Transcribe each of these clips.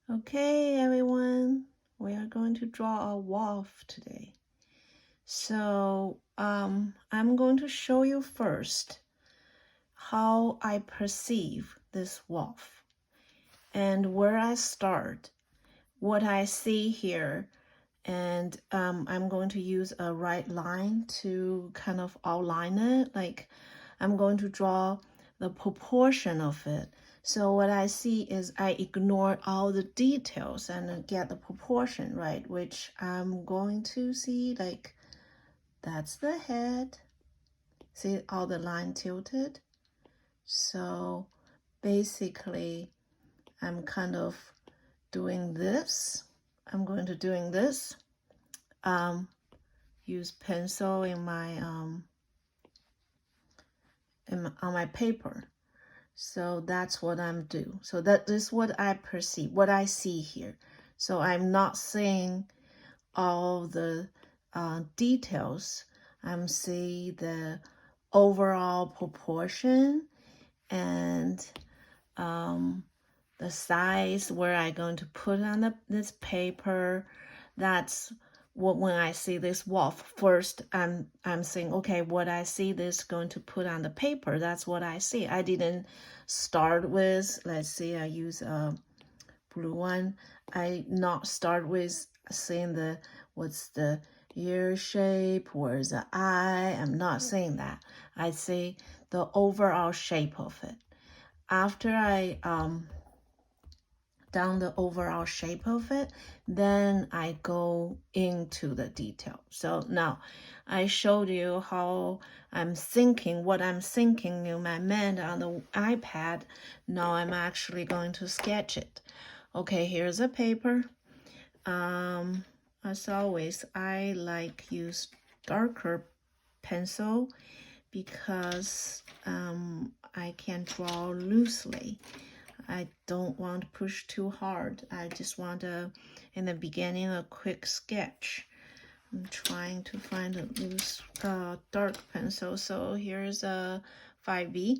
Okay, everyone, we are going to draw a wolf today. So I'm going to show you first how I perceive this wolf and where I start, what I see here, and I'm going to use a right line to kind of outline it. Like I'm going to draw the proportion of it. So what I see is I ignore all the details and get the proportion right, which I'm going to see like that's the head. See all the line tilted? So basically I'm kind of doing this. I'm going to doing this. Use pencil in my on my paper. So that's what I'm doing. So that is what I perceive, what I see here. So I'm not seeing all the details. I'm seeing the overall proportion and the size where I'm going to put on this paper. That's what when I see this wolf first, I'm saying, okay, what I see this going to put on the paper, that's what I see. I didn't start with, let's say I use a blue one. I not start with saying what's the ear shape, where's the eye. I'm not saying that. I say the overall shape of it. After I down the overall shape of it, then I go into the detail. So now I showed you how I'm thinking, what I'm thinking in my mind on the iPad. Now I'm actually going to sketch it. Okay, here's a paper. As always, I like use darker pencil because I can draw loosely. I don't want to push too hard. I just want in the beginning, a quick sketch. I'm trying to find a loose, dark pencil. So here's a 5B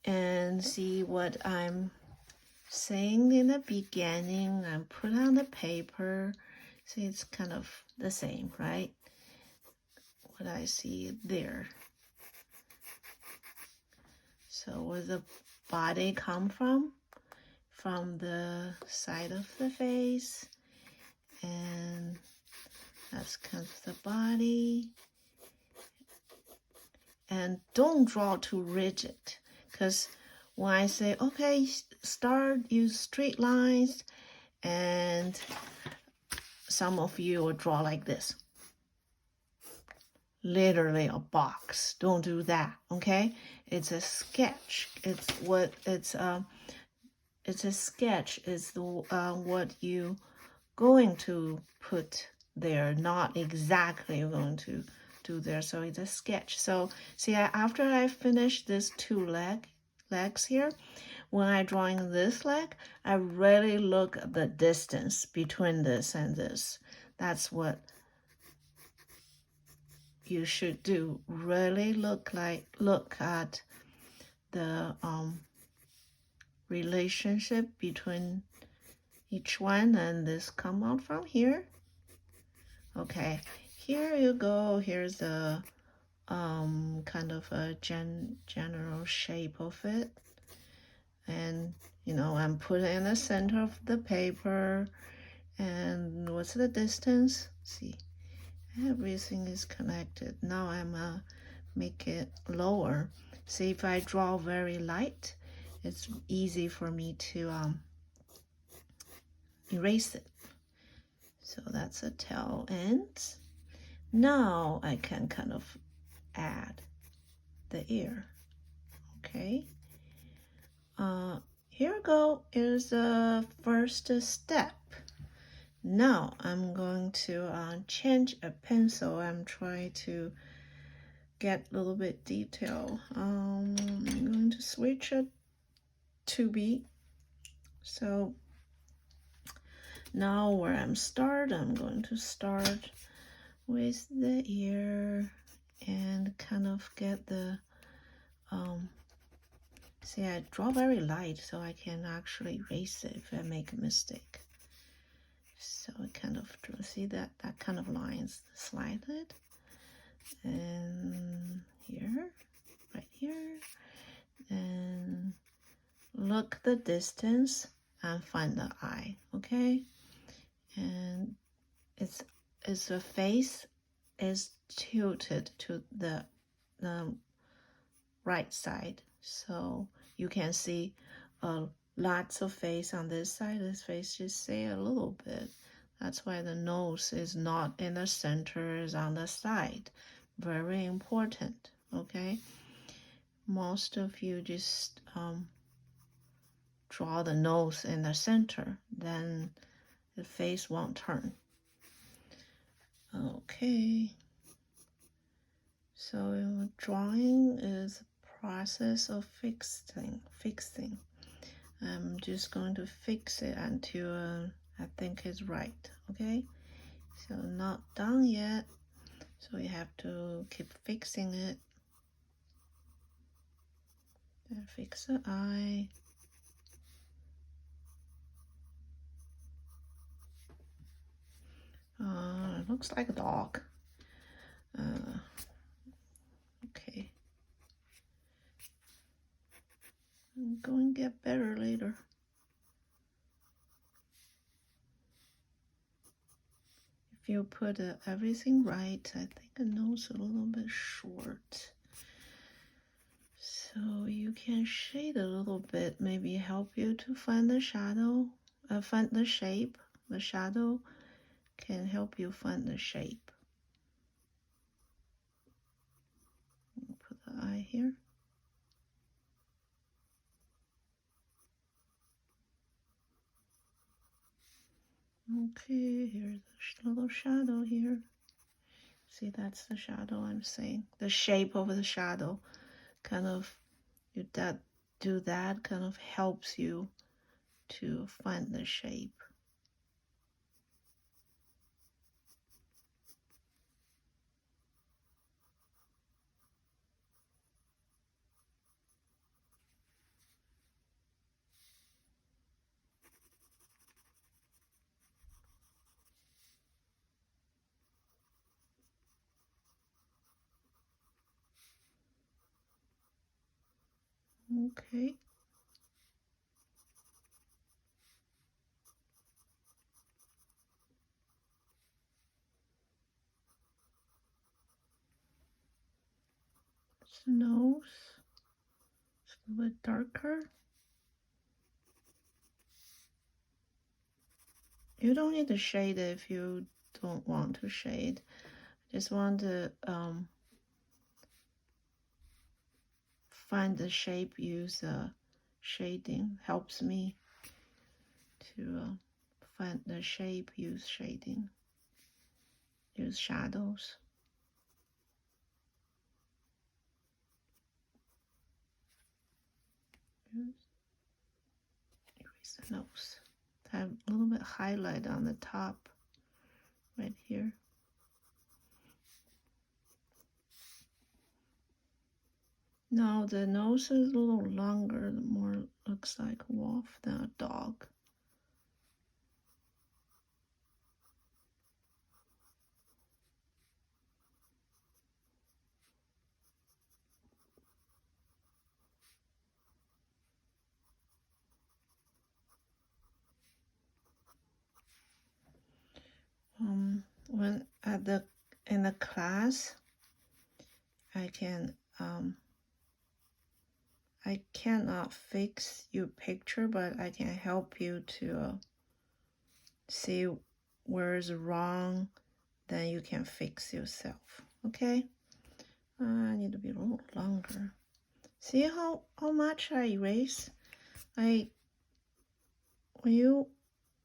and see what I'm saying in the beginning. I put on the paper. See, it's kind of the same, right? What I see there. So where the body come from? From the side of the face, and that's kind of the body. And don't draw too rigid, because when I say, okay, start, use straight lines, and some of you will draw like this. Literally a box. Don't do that, okay? It's a sketch. It's a sketch. It's the what you going to put there, not exactly going to do there. So it's a sketch. So see, after I finish this two legs here, when I drawing this leg, I really look at the distance between this and this. That's what you should do. Really look at the relationship between each one, and this come out from here. Okay, here you go. Here's the kind of a general shape of it, and you know, I'm putting in the center of the paper. And what's the distance? See, everything is connected. Now I'm make it lower. See, if I draw very light, it's easy for me to erase it. So that's a tail end. Now I can kind of add the ear. Okay. Here we go. Is the first step. Now I'm going to change a pencil. I'm trying to get a little bit detail. I'm going to switch it to B. So now where I'm going to start with the ear and kind of get the See, I draw very light, so I can actually erase it if I make a mistake. So I kind of see that kind of lines, slide it, and here, right here, and look the distance and find the eye, okay? And its the face is tilted to the right side, so you can see lots of face on this side. This face just say a little bit. That's why the nose is not in the center, is on the side. Very important, okay? Most of you just draw the nose in the center, then the face won't turn. Okay, so drawing is a process of fixing. I'm just going to fix it until I think it's right, okay? So not done yet, so you have to keep fixing it. And fix the eye. It looks like a dog. Okay. I'm going to get better later. If you put everything right, I think the nose a little bit short. So you can shade a little bit, maybe help you to find the shadow, find the shape. The shadow can help you find the shape. Put the eye here. Okay, here's the little shadow here. See, that's the shadow I'm saying. The shape of the shadow kind of, do that kind of helps you to find the shape. Okay. It's the nose. It's a little bit darker. You don't need to shade it if you don't want to shade. Just want to find the shape, use shading. Helps me to find the shape, use shading. Use shadows. Erase the nose. Have a little bit highlight on the top, right here. Now the nose is a little longer, the more looks like a wolf than a dog. When in the class, I cannot fix your picture, but I can help you to see where's wrong, then you can fix yourself, okay? I need to be a little longer. See how much I erase? When you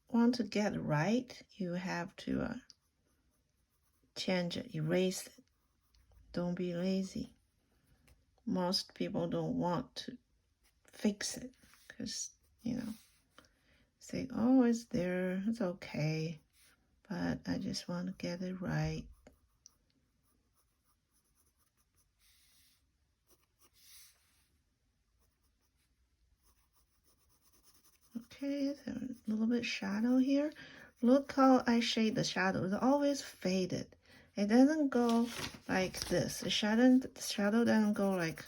want to get it right, you have to change it, erase it. Don't be lazy. Most people don't want to fix it because, say, oh, it's there, it's okay, but I just want to get it right. Okay, so a little bit shadow here. Look how I shade the shadow. It's always faded. It doesn't go like this. The shadow doesn't go like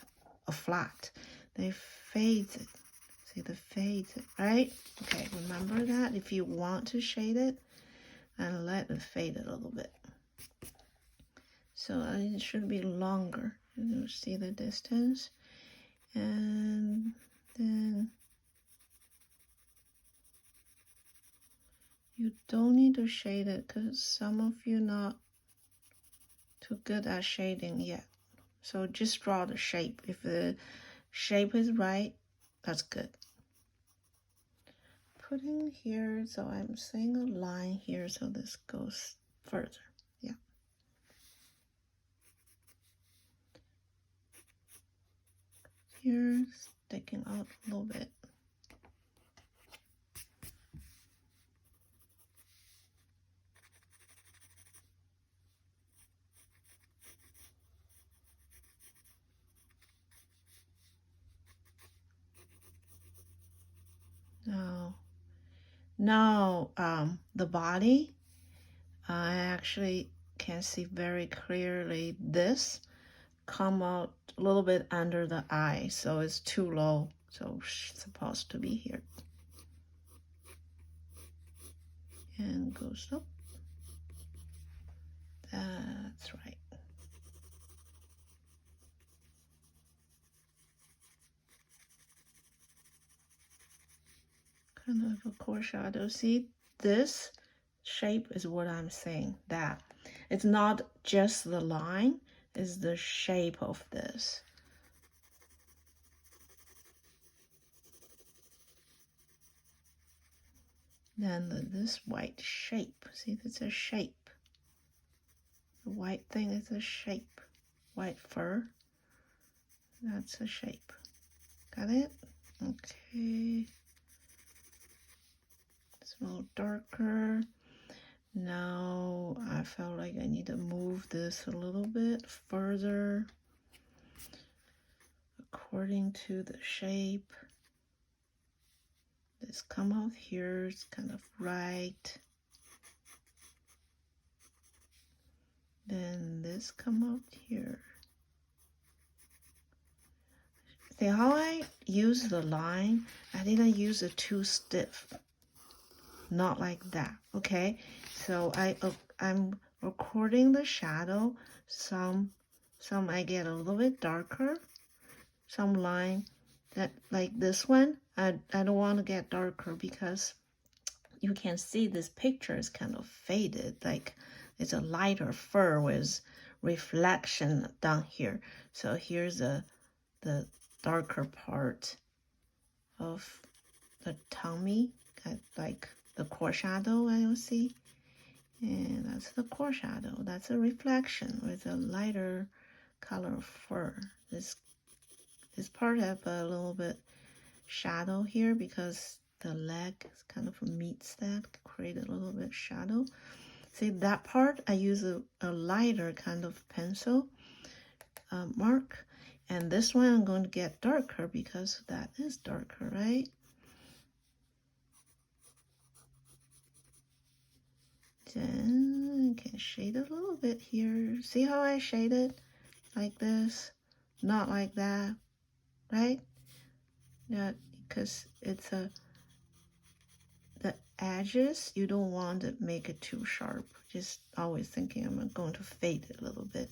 a flat. They fade it. See the fades it, right? Okay, remember that if you want to shade it, and let it fade it a little bit. So it should be longer. You see the distance, and then you don't need to shade it because some of you not too good at shading yet. So just draw the shape. If the shape is right, that's good. Putting here, so I'm saying a line here, so this goes further. Yeah. Here, sticking out a little bit. Now, the body, I actually can see very clearly this come out a little bit under the eye, so it's too low, so it's supposed to be here. And goes up. That's right. Kind of a core shadow. See, this shape is what I'm saying, that it's not just the line, it's the shape of this. Then this white shape, see, it's a shape. The white thing is a shape. White fur, that's a shape. Got it? Okay. It's a little darker. Now I felt like I need to move this a little bit further according to the shape. This come out here, it's kind of right. Then this come out here. See how I use the line? I didn't use it too stiff. Not like that, okay? So I'm recording the shadow. Some I get a little bit darker. Some line that like this one, I don't want to get darker because you can see this picture is kind of faded, like it's a lighter fur with reflection down here. So here's the darker part of the tummy, like the core shadow I will see. And that's the core shadow. That's a reflection with a lighter color of fur. This part have a little bit shadow here because the leg kind of meets that, create a little bit shadow. See that part, I use a lighter kind of pencil mark. And this one I'm going to get darker because that is darker, right? Then I can shade a little bit here. See how I shaded like this, not like that, right? Yeah, because it's the edges, you don't want to make it too sharp. Just always thinking I'm going to fade it a little bit.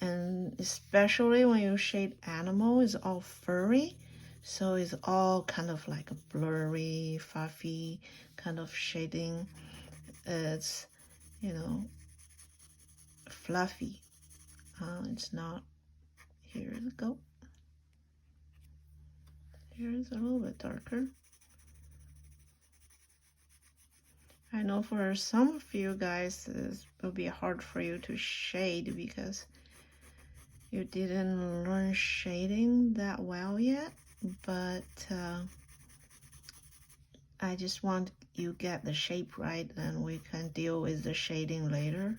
And especially when you shade animal, it's all furry. So it's all kind of like a blurry, fluffy kind of shading. It's, you know, fluffy. It's not. Here we go. Here's a little bit darker. I know for some of you guys, it will be hard for you to shade because you didn't learn shading that well yet, but I just want you get the shape right and we can deal with the shading later.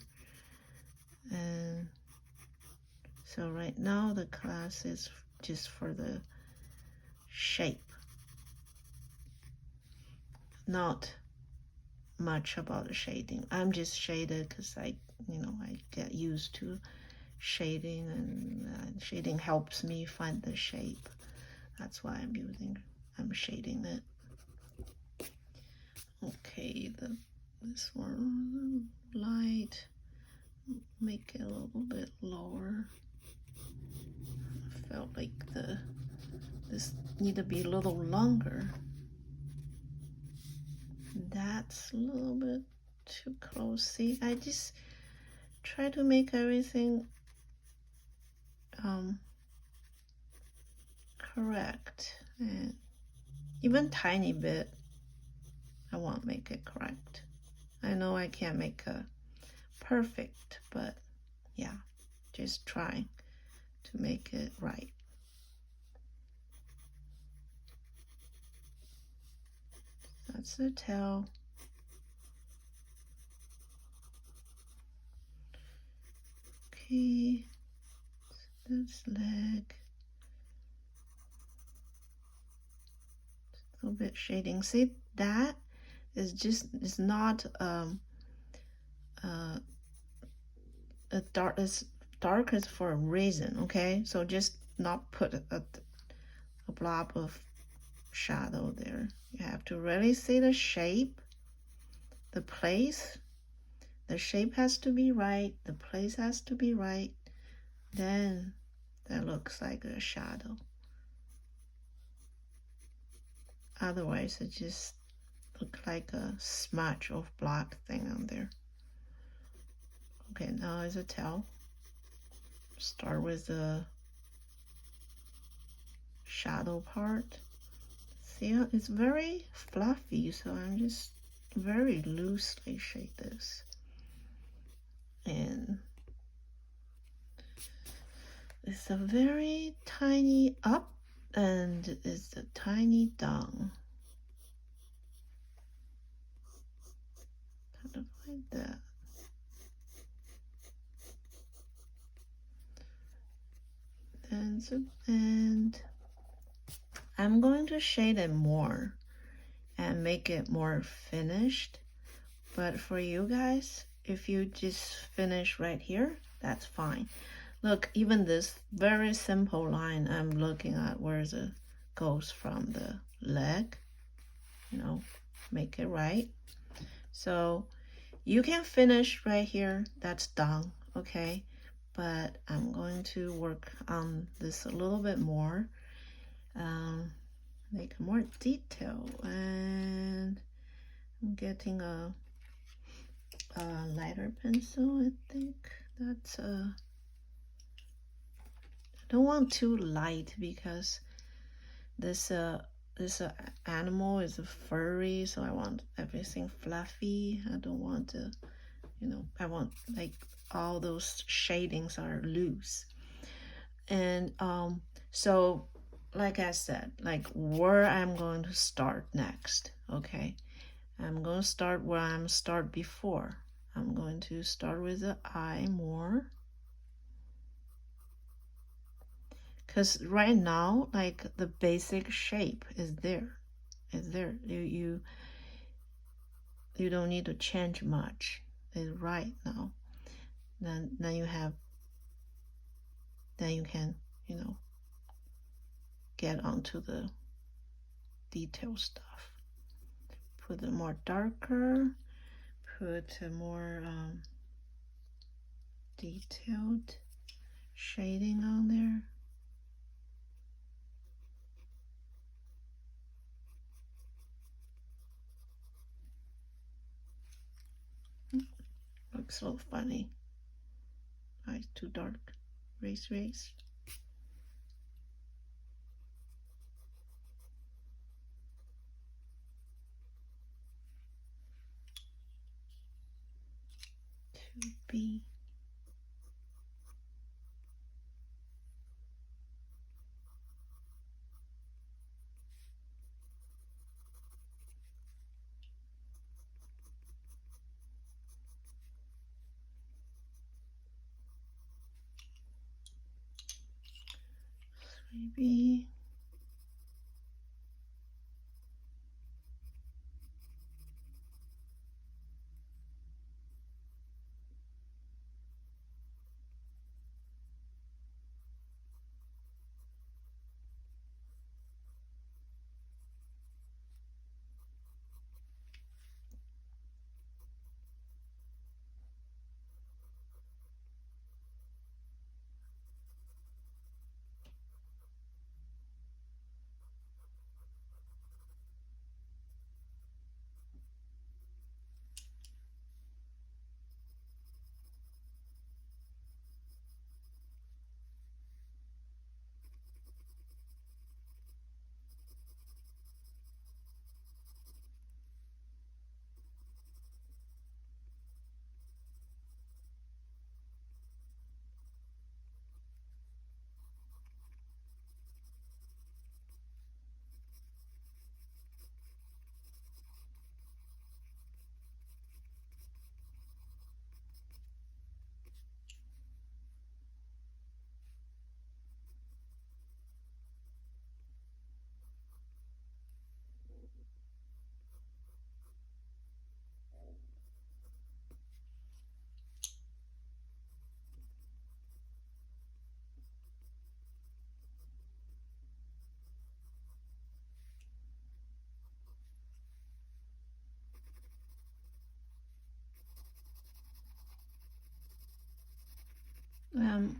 And so right now the class is just for the shape. not much about the shading. I'm just shaded because I get used to shading, and shading helps me find the shape. That's why I'm shading it. Okay, this one light, make it a little bit lower. I felt like this need to be a little longer. That's a little bit too close. See, I just try to make everything correct, and even tiny bit I want to make it correct. I know I can't make a perfect, but yeah, just trying to make it right. That's the tail. Okay, this leg. A little bit shading. See, that is not a dark. It's dark is for a reason. Okay, so just not put a blob of shadow there. You have to really see the shape, the place. The shape has to be right. The place has to be right. Then that looks like a shadow. Otherwise, it just look like a smudge of black thing on there. Okay, now is a tail. Start with the shadow part. See, it's very fluffy, so I'm just very loosely shade this. And it's a very tiny up and it's a tiny down. Kind of like that. And I'm going to shade it more and make it more finished. But for you guys, if you just finish right here, that's fine. Look, even this very simple line, I'm looking at where it goes from the leg, make it right. So you can finish right here, that's done, okay? But I'm going to work on this a little bit more, make more detail, and I'm getting a lighter pencil. I think that's I don't want too light because this animal is furry, so I want everything fluffy. I don't want to, I want like all those shadings are loose. And so like I said, like where I'm going to start next, okay? I'm going to start where I'm start before. I'm going to start with the eye more. Because right now, like the basic shape is there. It's there. You don't need to change much. It's right now. Then you can, get onto the detail stuff. Put it more darker. Put a more detailed shading on there. Looks a little funny. Eyes too dark. Race. To be. Maybe.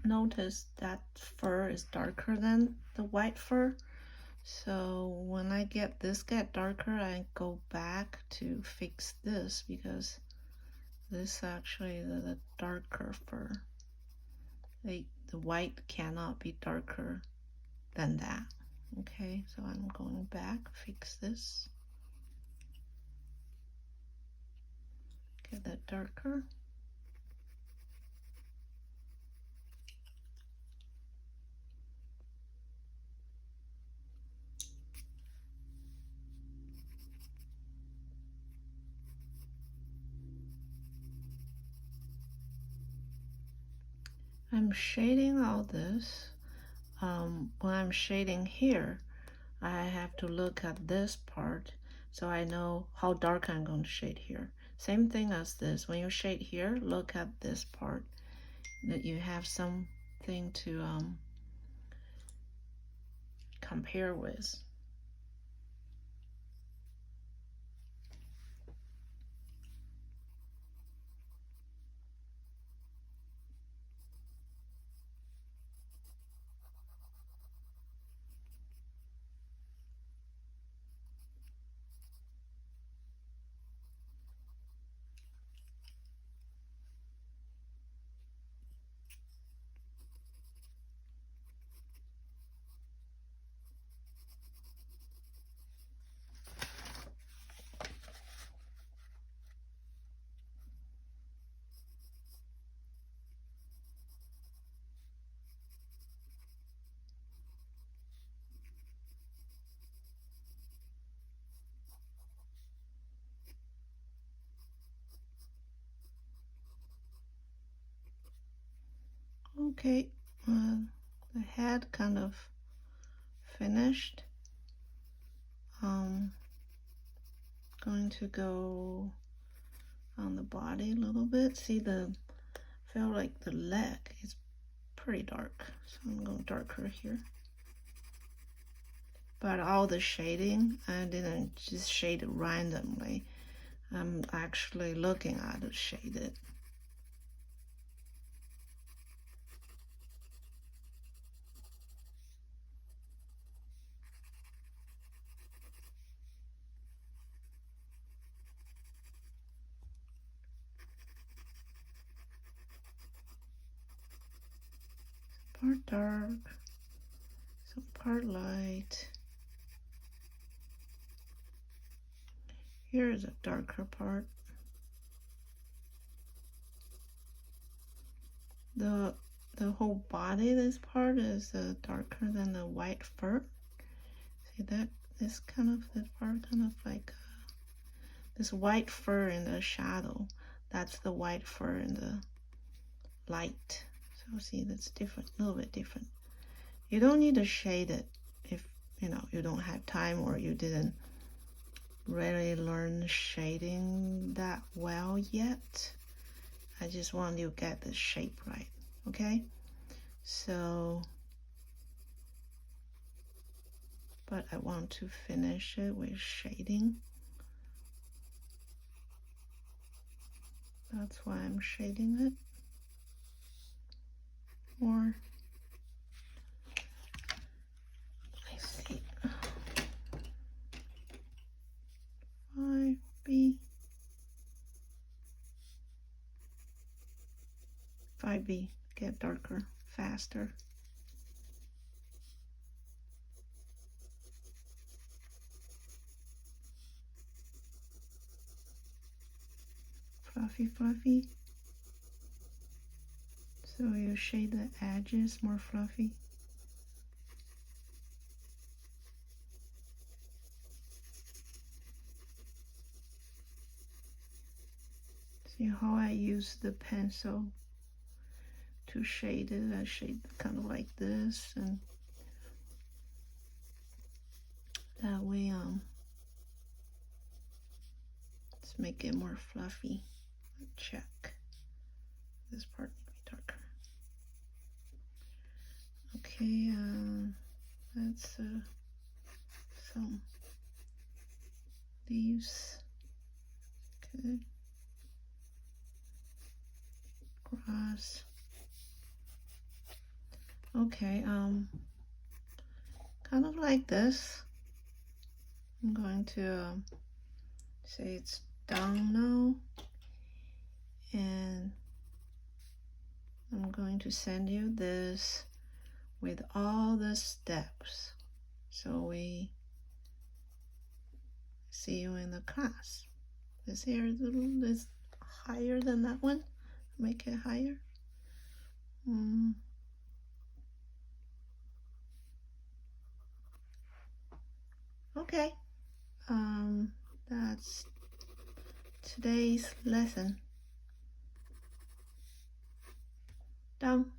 Notice that fur is darker than the white fur. So when I get this get darker, I go back to fix this because this actually the darker fur. The white cannot be darker than that. Okay, so I'm going back, fix this. Get that darker. I'm shading all this. When I'm shading here, I have to look at this part so I know how dark I'm going to shade here. Same thing as this. When you shade here, look at this part that you have something to compare with. Okay, the head kind of finished. Going to go on the body a little bit. See, feel like the leg is pretty dark, so I'm going darker here. But all the shading, I didn't just shade it randomly. I'm actually looking at it shaded. Part dark, some part light. Here's a darker part. The whole body, this part is darker than the white fur. See that? This part kind of like this white fur in the shadow. That's the white fur in the light. So see, that's different, a little bit different. You don't need to shade it if you don't have time or you didn't really learn shading that well yet. I just want you to get the shape right, okay? So, but I want to finish it with shading. That's why I'm shading it more. I see. 5B. 5B, get darker, faster. Fluffy, fluffy. So you shade the edges more fluffy. See how I use the pencil to shade it. I shade kind of like this, and that way let's make it more fluffy. Check. This part needs to be darker. Okay, that's some leaves. Okay. Grass. Okay, kind of like this. I'm going to say it's done now, and I'm going to send you this with all the steps. So we see you in the class. This here is a little is higher than that one. Make it higher. Okay. That's today's lesson. Done.